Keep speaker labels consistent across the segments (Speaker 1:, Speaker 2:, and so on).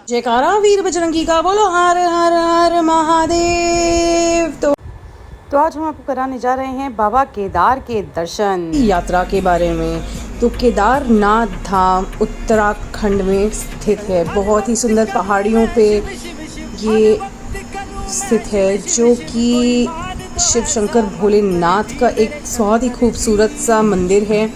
Speaker 1: जयकारा वीर बजरंगी का बोलो, हर हर हर महादेव। तो आज हम आपको कराने जा रहे हैं बाबा केदार के दर्शन यात्रा के बारे में। तो केदारनाथ धाम उत्तराखंड में स्थित है, बहुत ही सुंदर पहाड़ियों पे ये स्थित है, जो कि शिव शंकर भोलेनाथ का एक बहुत ही खूबसूरत सा मंदिर है।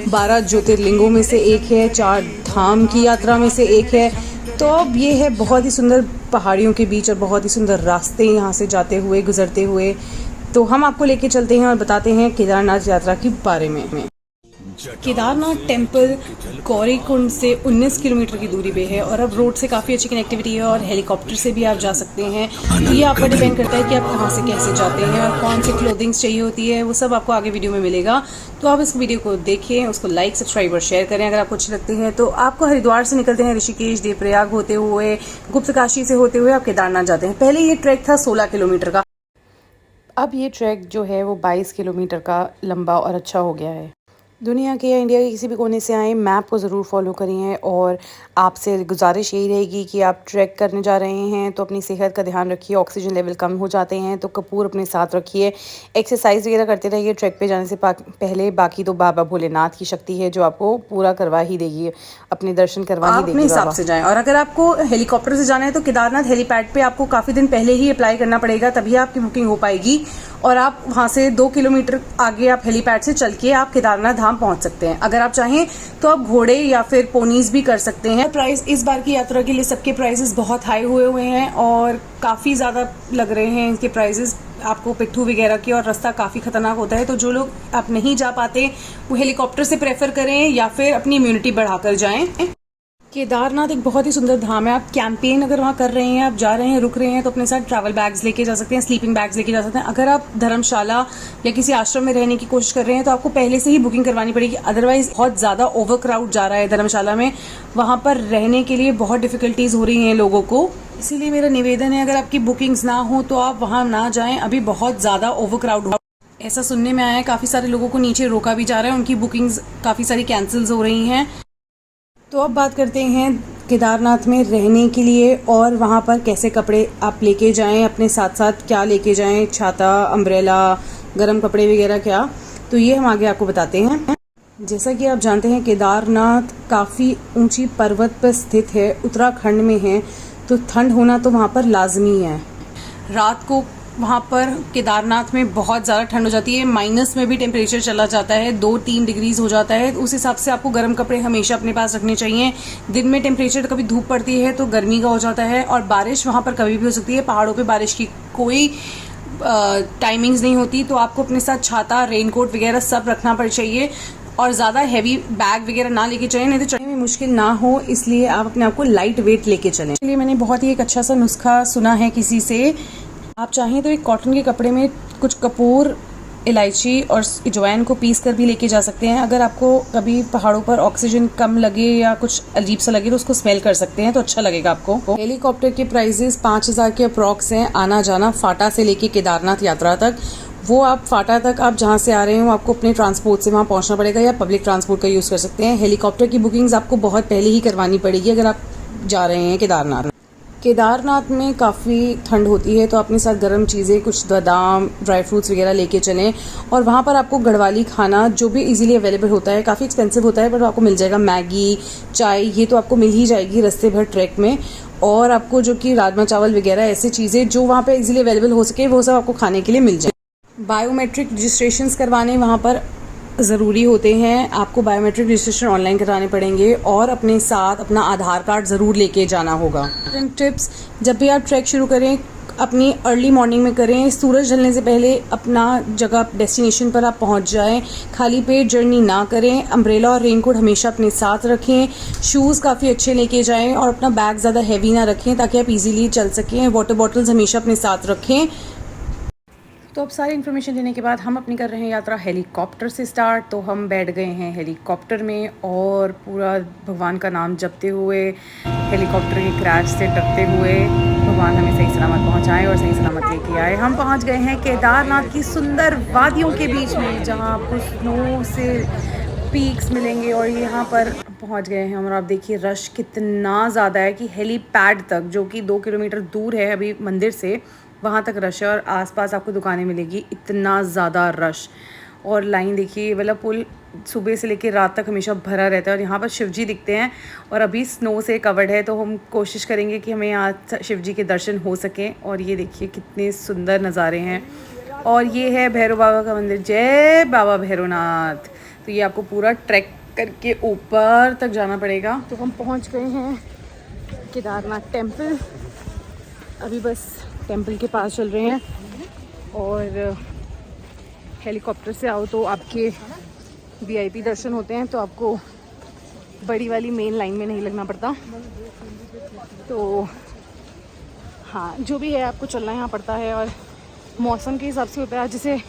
Speaker 1: 12 ज्योतिर्लिंगों में से एक है, 4 धाम की यात्रा में से एक है। तो अब ये है बहुत ही सुंदर पहाड़ियों के बीच और बहुत ही सुंदर रास्ते यहाँ से जाते हुए गुजरते हुए। तो हम आपको लेके चलते हैं और बताते हैं केदारनाथ यात्रा के बारे में। केदारनाथ टेम्पल गौरीकुंड से 19 किलोमीटर की दूरी पे है और अब रोड से काफ़ी अच्छी कनेक्टिविटी है और हेलीकॉप्टर से भी आप जा सकते हैं। तो ये आप पर डिपेंड करता है कि आप कहाँ से कैसे जाते हैं और कौन सी क्लोथिंग्स चाहिए होती है, वो सब आपको आगे वीडियो में मिलेगा। तो आप इस वीडियो को देखें, उसको लाइक सब्सक्राइब और शेयर करें अगर आपको अच्छी लगती है। तो आपको हरिद्वार से निकलते हैं, ऋषिकेश देवप्रयाग होते हुए, गुप्तकाशी से होते हुए आप केदारनाथ जाते हैं। पहले ये ट्रैक था 16 किलोमीटर का, अब ये ट्रैक जो है वो 22 किलोमीटर का लंबा और अच्छा हो गया है। दुनिया के या इंडिया के किसी भी कोने से आए, मैप को ज़रूर फॉलो करिए और आपसे गुजारिश यही रहेगी कि आप ट्रैक करने जा रहे हैं तो अपनी सेहत का ध्यान रखिए। ऑक्सीजन लेवल कम हो जाते हैं तो कपूर अपने साथ रखिए। एक्सरसाइज वगैरह करते रहिए ट्रैक पे जाने से पहले। बाकी तो बाबा भोलेनाथ की शक्ति है जो आपको पूरा करवा ही देगी, अपने दर्शन करवा ही देगी। अपने हिसाब से जाएं। और अगर आपको हेलीकॉप्टर से जाना है तो केदारनाथ हेलीपैड पे आपको काफ़ी दिन पहले ही अप्लाई करना पड़ेगा, तभी आपकी बुकिंग हो पाएगी। और आप वहाँ से 2 किलोमीटर आगे आप हेलीपैड से चल के आप केदारनाथ धाम पहुँच सकते हैं। अगर आप चाहें तो आप घोड़े या फिर पोनीज भी कर सकते हैं। प्राइस इस बार की यात्रा के लिए सबके प्राइसेस बहुत हाई हुए हैं और काफ़ी ज़्यादा लग रहे हैं इनके प्राइसेस आपको पिट्ठू वगैरह की, और रास्ता काफ़ी खतरनाक होता है। तो जो लोग आप नहीं जा पाते वो हेलीकॉप्टर से प्रेफर करें या फिर अपनी इम्यूनिटी बढ़ाकर जाएं। केदारनाथ एक बहुत ही सुंदर धाम है। आप कैंपेन अगर वहाँ कर रहे हैं, आप जा रहे हैं, रुक रहे हैं, तो अपने साथ ट्रैवल बैग्स लेके जा सकते हैं, स्लीपिंग बैग्स लेके जा सकते हैं। अगर आप धर्मशाला या किसी आश्रम में रहने की कोशिश कर रहे हैं तो आपको पहले से ही बुकिंग करवानी पड़ेगी, अदरवाइज बहुत ज़्यादा ओवर क्राउड जा रहा है धर्मशाला में। वहाँ पर रहने के लिए बहुत डिफिकल्टीज हो रही हैं लोगों को, इसीलिए मेरा निवेदन है अगर आपकी बुकिंग्स ना हो तो आप वहाँ ना जाएं, अभी बहुत ज़्यादा ओवर क्राउड हो। ऐसा सुनने में आया है, काफ़ी सारे लोगों को नीचे रोका भी जा रहा है, उनकी बुकिंग्स काफ़ी सारी कैंसिल्स हो रही हैं। तो अब बात करते हैं केदारनाथ में रहने के लिए और वहाँ पर कैसे कपड़े आप लेके जाएं, अपने साथ साथ क्या लेके जाएं, छाता, अम्ब्रेला, गर्म कपड़े वगैरह क्या, तो ये हम आगे आपको बताते हैं। जैसा कि आप जानते हैं केदारनाथ काफ़ी ऊंची पर्वत पर स्थित है, उत्तराखंड में है, तो ठंड होना तो वहाँ पर लाजमी है। रात को वहाँ पर केदारनाथ में बहुत ज़्यादा ठंड हो जाती है, माइनस में भी टेम्परेचर चला जाता है, 2-3 डिग्रीज हो जाता है। उस हिसाब से आपको गर्म कपड़े हमेशा अपने पास रखने चाहिए। दिन में टेम्परेचर कभी धूप पड़ती है तो गर्मी का हो जाता है, और बारिश वहाँ पर कभी भी हो सकती है। पहाड़ों पे बारिश की कोई टाइमिंग्स नहीं होती, तो आपको अपने साथ छाता, रेनकोट वगैरह सब रखना पड़ चाहिए और ज़्यादा हैवी बैग वगैरह ना लेके चलें, नहीं तो चढ़ने में मुश्किल ना हो, इसलिए आप अपने आप को लाइट वेट लेके चलें। इसलिए मैंने बहुत ही एक अच्छा सा नुस्खा सुना है किसी से, आप चाहें तो एक कॉटन के कपड़े में कुछ कपूर, इलायची और अजवाइन को पीस कर भी लेके जा सकते हैं। अगर आपको कभी पहाड़ों पर ऑक्सीजन कम लगे या कुछ अजीब सा लगे तो उसको स्मेल कर सकते हैं, तो अच्छा लगेगा आपको। हेलीकॉप्टर के प्राइजेस 5000 के अप्रॉक्स हैं, आना जाना फाटा से लेके केदारनाथ यात्रा तक। वो आप फाटा तक आप जहाँ से आ रहे हो आपको अपने ट्रांसपोर्ट से वहाँ पहुँचना पड़ेगा या पब्लिक ट्रांसपोर्ट का यूज़ कर सकते हैं। हेलीकॉप्टर की बुकिंग्स आपको बहुत पहले ही करवानी पड़ेगी अगर आप जा रहे हैं केदारनाथ। केदारनाथ में काफ़ी ठंड होती है तो अपने साथ गर्म चीज़ें, कुछ बादाम, ड्राई फ्रूट्स वगैरह लेके चलें। और वहाँ पर आपको गढ़वाली खाना जो भी इजीली अवेलेबल होता है, काफ़ी एक्सपेंसिव होता है पर आपको मिल जाएगा। मैगी, चाय, ये तो आपको मिल ही जाएगी रास्ते भर ट्रैक में। और आपको जो कि राजमा चावल वगैरह ऐसी चीज़ें जो वहाँ पर इजीली अवेलेबल हो सके वो सब आपको खाने के लिए मिल जाए। बायोमेट्रिक रजिस्ट्रेशंस करवाने वहाँ पर ज़रूरी होते हैं, आपको बायोमेट्रिक रजिस्ट्रेशन ऑनलाइन कराने पड़ेंगे और अपने साथ अपना आधार कार्ड ज़रूर लेके जाना होगा। टिप्स, जब भी आप ट्रैक शुरू करें अपनी अर्ली मॉर्निंग में करें, सूरज ढलने से पहले अपना जगह डेस्टिनेशन पर आप पहुंच जाएं। खाली पेट जर्नी ना करें, अम्ब्रेला और रेनकोट हमेशा अपने साथ रखें, शूज़ काफ़ी अच्छे लेके जाएं और अपना बैग ज़्यादा हैवी ना रखें ताकि आप इजीली चल सकें। वाटर बॉटल्स हमेशा अपने साथ रखें। तो अब सारी इन्फॉर्मेशन लेने के बाद हम अपनी कर रहे हैं यात्रा हेलीकॉप्टर से स्टार्ट। तो हम बैठ गए हैं हेलीकॉप्टर में और पूरा भगवान का नाम जपते हुए, हेलीकॉप्टर के क्रैश से डरते हुए भगवान हमें सही सलामत पहुंचाए और सही सलामत लेके आए। हम पहुंच गए हैं केदारनाथ की सुंदर वादियों के बीच में, जहां आपको स्नो से पीक्स मिलेंगे। और यहाँ पर पहुँच गए हैं हम और आप देखिए रश कितना ज़्यादा है कि हेलीपैड तक, जो कि 2 किलोमीटर दूर है अभी मंदिर से, वहाँ तक रश है और आसपास आपको दुकानें मिलेगी। इतना ज़्यादा रश और लाइन देखिए, वाला पुल सुबह से लेकर रात तक हमेशा भरा रहता है। और यहाँ पर शिवजी दिखते हैं और अभी स्नो से कवर्ड है, तो हम कोशिश करेंगे कि हमें आज शिवजी के दर्शन हो सकें। और ये देखिए कितने सुंदर नज़ारे हैं। और ये है भैरव बाबा का मंदिर। जय बाबा भैरवनाथ। तो ये आपको पूरा ट्रैक करके ऊपर तक जाना पड़ेगा। तो हम पहुँच गए हैं केदारनाथ टेम्पल। अभी बस टेम्पल के पास चल रहे हैं। और हेलीकॉप्टर से आओ तो आपके VIP दर्शन होते हैं, तो आपको बड़ी वाली मेन लाइन में नहीं लगना पड़ता। तो हाँ, जो भी है आपको चलना यहाँ पड़ता है। और मौसम के हिसाब से होता है। जैसे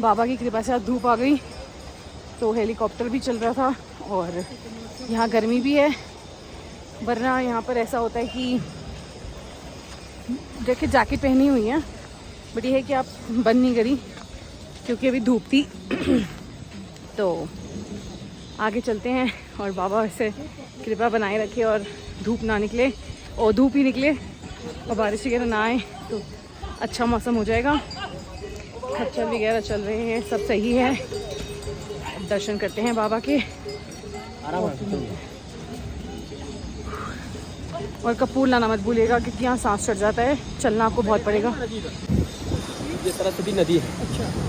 Speaker 1: बाबा की कृपा से आज धूप आ गई तो हेलीकॉप्टर भी चल रहा था। और यहाँ गर्मी भी है, वरना यहाँ पर ऐसा होता है कि देखिए जैकेट पहनी हुई है, बट ये है कि आप बंद नहीं करी क्योंकि अभी धूप थी। तो आगे चलते हैं और बाबा ऐसे कृपा बनाए रखे और धूप ना निकले, और धूप ही निकले और बारिश वगैरह ना आए तो अच्छा मौसम हो जाएगा। खच्चर वगैरह चल रहे हैं, सब सही है। दर्शन करते हैं बाबा के। और कपूर लाना मत भूलिएगा क्योंकि यहाँ सांस चढ़ जाता है, चलना आपको बहुत पड़ेगा।
Speaker 2: ये सरस्वती नदी है,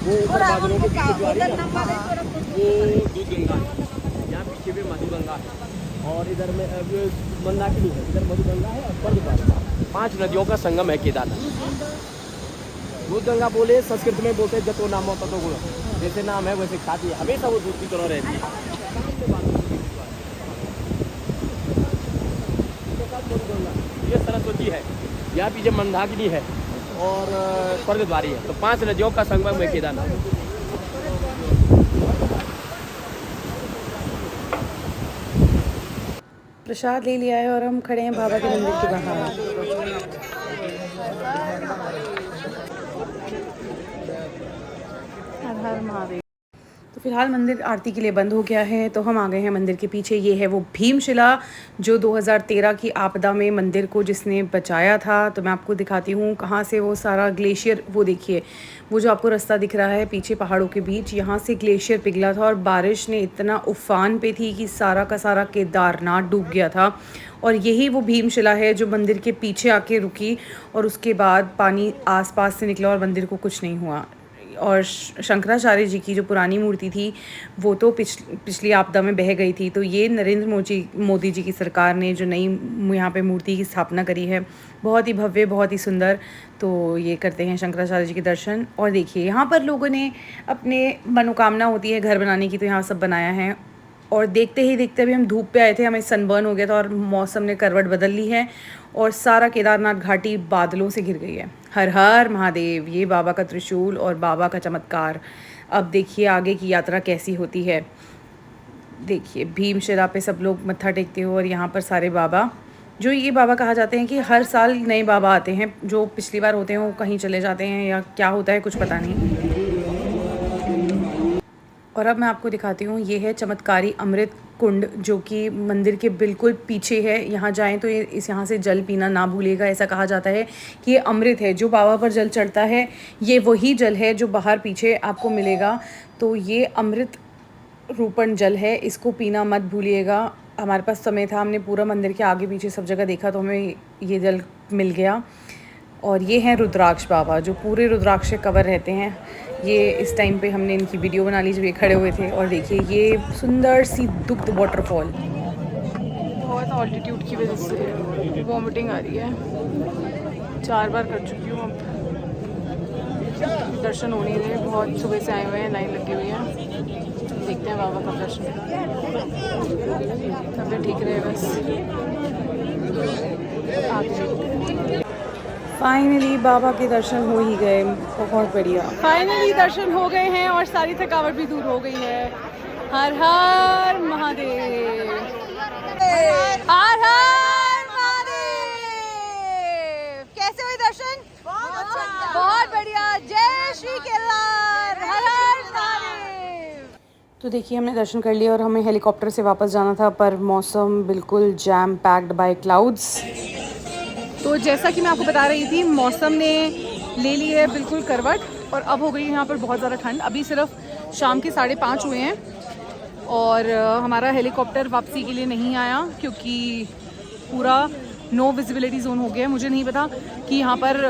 Speaker 2: वो ऊपर बादलों के बीच जो आ रही है ना, वो दूध गंगा है। यहाँ पीछे भी मधुगंगा है और इधर में मंदाकिनी है, इधर मधुगंगा है और स्वर्गद्वार। 5 नदियों का संगम है केदारनाथ। दूध गंगा बोले संस्कृत में बोलते जतो नामो ततो गुण, जैसे नाम है वैसे खाती है, हमेशा वो दूध की तरह रहती है। ये सरस्वती है, यहाँ पीछे मंदाकिनी है और स्वर्गद्वारी है। तो 5 नदियों का संगम है केदारनाथ।
Speaker 1: प्रसाद ले लिया है और हम खड़े हैं बाबा के मंदिर के बाहर। हर हर महादेव। तो फिलहाल मंदिर आरती के लिए बंद हो गया है, तो हम आ गए हैं मंदिर के पीछे। ये है वो भीमशिला जो 2013 की आपदा में मंदिर को जिसने बचाया था। तो मैं आपको दिखाती हूँ कहाँ से वो सारा ग्लेशियर, वो देखिए वो जो आपको रास्ता दिख रहा है पीछे पहाड़ों के बीच, यहाँ से ग्लेशियर पिघला था और बारिश ने इतना उफान पे थी कि सारा का सारा केदारनाथ डूब गया था। और यही वो भीमशिला है जो मंदिर के पीछे आके रुकी और उसके बाद पानी आसपास से निकला और मंदिर को कुछ नहीं हुआ। और शंकराचार्य जी की जो पुरानी मूर्ति थी वो तो पिछली आपदा में बह गई थी। तो ये नरेंद्र मोदी जी की सरकार ने जो नई यहाँ पे मूर्ति की स्थापना करी है, बहुत ही भव्य, बहुत ही सुंदर। तो ये करते हैं शंकराचार्य जी के दर्शन। और देखिए यहाँ पर लोगों ने अपने मनोकामना होती है घर बनाने की, तो यहाँ सब बनाया है। और देखते ही देखते अभी हम धूप पे आए थे, हमें सनबर्न हो गया था और मौसम ने करवट बदल ली है और सारा केदारनाथ घाटी बादलों से घिर गई है। हर हर महादेव। ये बाबा का त्रिशूल और बाबा का चमत्कार। अब देखिए आगे की यात्रा कैसी होती है। देखिए भीमशिला पे सब लोग मत्था टेकते हो और यहाँ पर सारे बाबा, जो ये बाबा कहा जाते हैं कि हर साल नए बाबा आते हैं, जो पिछली बार होते हैं वो कहीं चले जाते हैं या क्या होता है कुछ पता नहीं। और अब मैं आपको दिखाती हूँ, ये है चमत्कारी अमृत कुंड जो कि मंदिर के बिल्कुल पीछे है। यहाँ जाएं तो यहाँ से जल पीना ना भूलिएगा। ऐसा कहा जाता है कि ये अमृत है, जो बाबा पर जल चढ़ता है ये वही जल है जो बाहर पीछे आपको मिलेगा। तो ये अमृत रूपण जल है, इसको पीना मत भूलिएगा। हमारे पास समय था, हमने पूरा मंदिर के आगे पीछे सब जगह देखा तो हमें ये जल मिल गया। और ये हैं रुद्राक्ष बाबा जो पूरे रुद्राक्ष से कवर रहते हैं। ये इस टाइम पे हमने इनकी वीडियो बना ली जब ये खड़े हुए थे। और देखिए ये सुंदर सी दुग्ध वाटरफॉल। बहुत ऑल्टीट्यूड की वजह से वॉमिटिंग आ रही है, 4 बार कर चुकी हूँ। अब दर्शन हो नहीं रहे, बहुत सुबह से आए हुए हैं, लाइन लगी हुई है। देखते हैं बाबा का दर्शन, तब ठीक रहे बस। फाइनली बाबा के दर्शन हो ही गए, बहुत बढ़िया। फाइनली दर्शन हो गए हैं और सारी थकावट भी दूर हो गई है। हर हर महादेव, हर हर महादेव। कैसे हुए दर्शन? बहुत बढ़िया। जय श्री केदार, हर हर महादेव। तो देखिए हमने दर्शन कर लिया और हमें हेलीकॉप्टर से वापस जाना था, पर मौसम बिल्कुल जैम पैक्ड बाय क्लाउड्स। तो जैसा कि मैं आपको बता रही थी, मौसम ने ले ली है बिल्कुल करवट और अब हो गई यहाँ पर बहुत ज़्यादा ठंड। अभी सिर्फ शाम के 5:30 हुए हैं और हमारा हेलीकॉप्टर वापसी के लिए नहीं आया क्योंकि पूरा नो विजिबिलिटी जोन हो गया है। मुझे नहीं पता कि यहाँ पर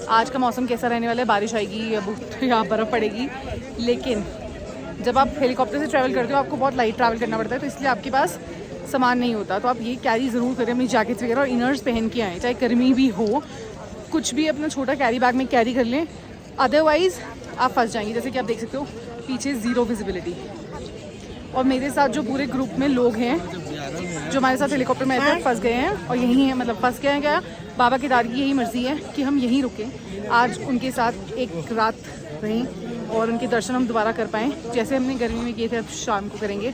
Speaker 1: आज का मौसम कैसा रहने वाला है, बारिश आएगी या यहाँ बर्फ़ पड़ेगी, लेकिन जब आप हेलीकॉप्टर से ट्रैवल करते हो आपको बहुत लाइट ट्रैवल करना पड़ता है, तो इसलिए आपके पास सामान नहीं होता। तो आप ये कैरी ज़रूर करें, अपनी जैकेट्स वगैरह और इनर्स पहन के आएँ, चाहे गर्मी भी हो, कुछ भी अपना छोटा कैरी बैग में कैरी कर लें, अदरवाइज़ आप फंस जाएंगे। जैसे कि आप देख सकते हो पीछे ज़ीरो विजिबिलिटी। और मेरे साथ जो पूरे ग्रुप में लोग हैं जो हमारे साथ हेलीकॉप्टर में आए थे फंस गए हैं और यहीं हैं, मतलब फंस गए हैं क्या, बाबा केदार की यही मर्ज़ी है कि हम यहीं रुकें। आज उनके साथ एक रात रहें और उनके दर्शन हम दोबारा कर पाएँ, जैसे हमने गर्मी में किए थे अब शाम को करेंगे।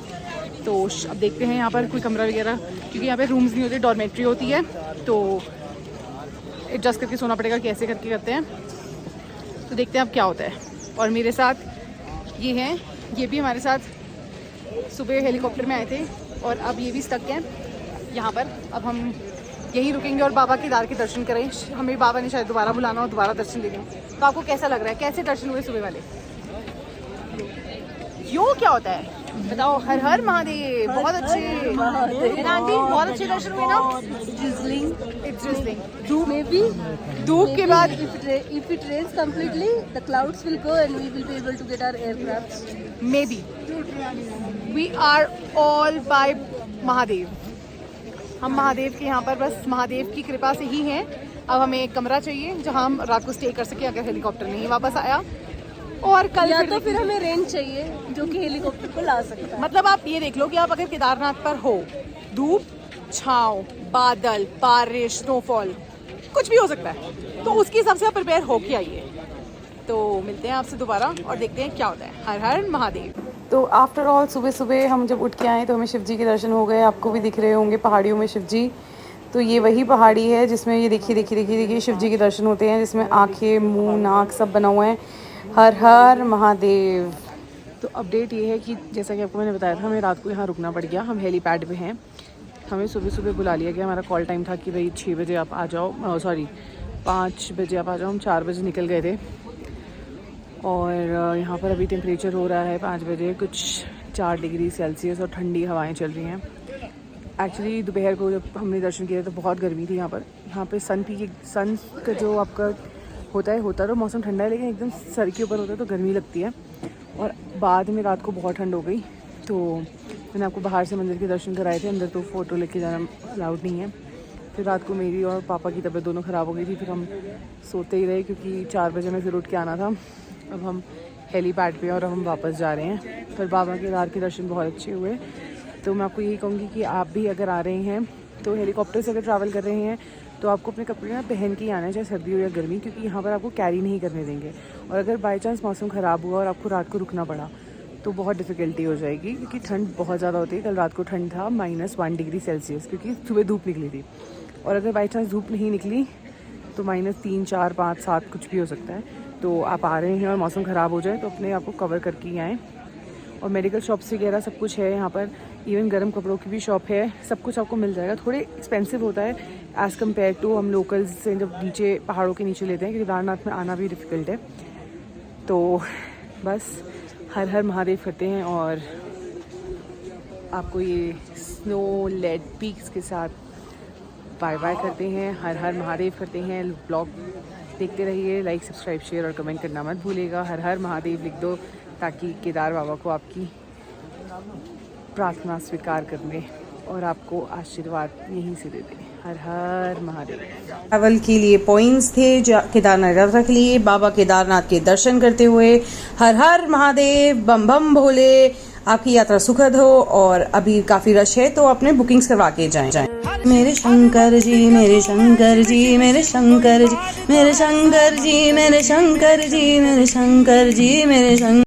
Speaker 1: तो अब देखते हैं यहाँ पर कोई कमरा वगैरह, क्योंकि यहाँ पे रूम्स नहीं होते, डॉर्मेट्री होती है, तो एडजस्ट करके सोना पड़ेगा, कैसे करके करते हैं। तो देखते हैं अब क्या होता है। और मेरे साथ ये हैं, ये भी हमारे साथ सुबह हेलीकॉप्टर में आए थे और अब ये भी स्टक हैं यहाँ पर। अब हम यहीं रुकेंगे और बाबा केदार के दर्शन करें। हमें बाबा ने शायद दोबारा बुलाना और दोबारा दर्शन देंगे। तो आपको कैसा लग रहा है, कैसे दर्शन हुए सुबह वाले? यो क्या होता है बताओ? हर हर महादेव। बहुत अच्छे आंटी, बहुत अच्छे दर्शन हुए ना? It's drizzling.
Speaker 3: Maybe
Speaker 1: धूप के बाद
Speaker 3: if it rains completely, the clouds will go and we will be able to get our aircrafts.
Speaker 1: maybe we are all by Mahadev. हम महादेव के यहाँ पर बस महादेव की कृपा से ही हैं। अब हमें एक कमरा चाहिए जहाँ हम रात को स्टे कर सके अगर हेलीकॉप्टर नहीं वापस आया, और कल
Speaker 3: या तो फिर हमें रेंज चाहिए जो कि हेलीकॉप्टर को ला सकता है।
Speaker 1: मतलब आप ये देख लो कि आप अगर केदारनाथ पर हो, धूप, छाँव, बादल, बारिश, स्नोफॉल, कुछ भी हो सकता है, तो उसके हिसाब से आप प्रिपेयर होके आइए। तो मिलते हैं आपसे दोबारा और देखते हैं क्या होता है। हर हर महादेव। तो आफ्टर ऑल सुबह सुबह हम जब उठ के आए तो हमें शिव जी के दर्शन हो गए। आपको भी दिख रहे होंगे पहाड़ियों में शिव जी। तो ये वही पहाड़ी है जिसमें ये देखिए शिव जी के दर्शन होते हैं, जिसमें आँखें, मुँह, नाक सब बना हुआ है। हर हर महादेव। तो अपडेट ये है कि जैसा कि आपको मैंने बताया था, हमें रात को यहाँ रुकना पड़ गया। हम हेलीपैड पे हैं। हमें सुबह सुबह बुला लिया गया। हमारा कॉल टाइम था कि भाई 6 बजे आप आ जाओ, सॉरी 5 बजे आप आ जाओ। हम 4 बजे निकल गए थे और यहाँ पर अभी टेम्परेचर हो रहा है 5 बजे कुछ 4 डिग्री सेल्सियस और ठंडी हवाएं चल रही हैं। एक्चुअली दोपहर को जब हमने दर्शन किया तो बहुत गर्मी थी यहाँ पर। यहाँ पे सन का जो आपका होता तो मौसम ठंडा है, लेकिन एकदम सर के ऊपर होता है तो गर्मी लगती है। और बाद में रात को बहुत ठंड हो गई, तो मैंने आपको बाहर से मंदिर के दर्शन कराए थे, अंदर तो फ़ोटो लेके जाना अलाउड नहीं है। फिर रात को मेरी और पापा की तबीयत दोनों ख़राब हो गई थी, फिर हम सोते ही रहे क्योंकि 4 बजे में फिर उठ के आना था। अब हम हेलीपैड पे और अब हम वापस जा रहे हैं। फिर बाबा केदार के दर्शन बहुत अच्छे हुए। तो मैं आपको यही कहूँगी कि आप भी अगर आ रहे हैं तो हेलीकॉप्टर से अगर ट्रैवल कर रहे हैं तो आपको अपने कपड़े ना पहन के ही आना है, चाहे सर्दी हो या गर्मी, क्योंकि यहाँ पर आपको कैरी नहीं करने देंगे। और अगर बाई चांस मौसम ख़राब हुआ और आपको रात को रुकना पड़ा तो बहुत डिफ़िकल्टी हो जाएगी, क्योंकि ठंड बहुत ज़्यादा होती है। कल रात को ठंड था -1 डिग्री सेल्सियस, क्योंकि सुबह धूप निकली थी। और अगर बाई चांस धूप नहीं निकली तो -3, 4, 5, 7 कुछ भी हो सकता है। तो आप आ रहे हैं और मौसम ख़राब हो जाए तो अपने आप को कवर करके ही आएँ। और मेडिकल शॉप्स वगैरह सब कुछ है यहाँ पर, इवन गर्म कपड़ों की भी शॉप है, सब कुछ आपको मिल जाएगा। थोड़े एक्सपेंसिव होता है एज़ कम्पेयर टू हम लोकल्स से जब नीचे पहाड़ों के नीचे लेते हैं, क्योंकि केदारनाथ में आना भी डिफ़िकल्ट है। तो बस हर हर महादेव करते हैं और आपको ये स्नो लेड पीक्स के साथ बाय बाय करते हैं। हर हर महादेव करते हैं। ब्लॉग देखते रहिए, लाइक, सब्सक्राइब, शेयर और कमेंट करना मत भूलिएगा। हर हर महादेव लिख दो ताकि केदार बाबा को आपकी प्रार्थना स्वीकार कर ले और आपको आशीर्वाद यहीं से दे दे। हर हर महादेव। ट्रैवल के लिए पॉइंट्स थे केदारनाथ यात्रा के लिए। बाबा केदारनाथ के दर्शन करते हुए हर हर महादेव, बम बम भोले। आपकी यात्रा सुखद हो। और अभी काफ़ी रश है तो अपने बुकिंग्स करवा के जाएं। मेरे शंकर जी, मेरे शंकर जी, मेरे शंकर जी, मेरे शंकर जी, मेरे शंकर जी, मेरे शंकर जी, मेरे शंकर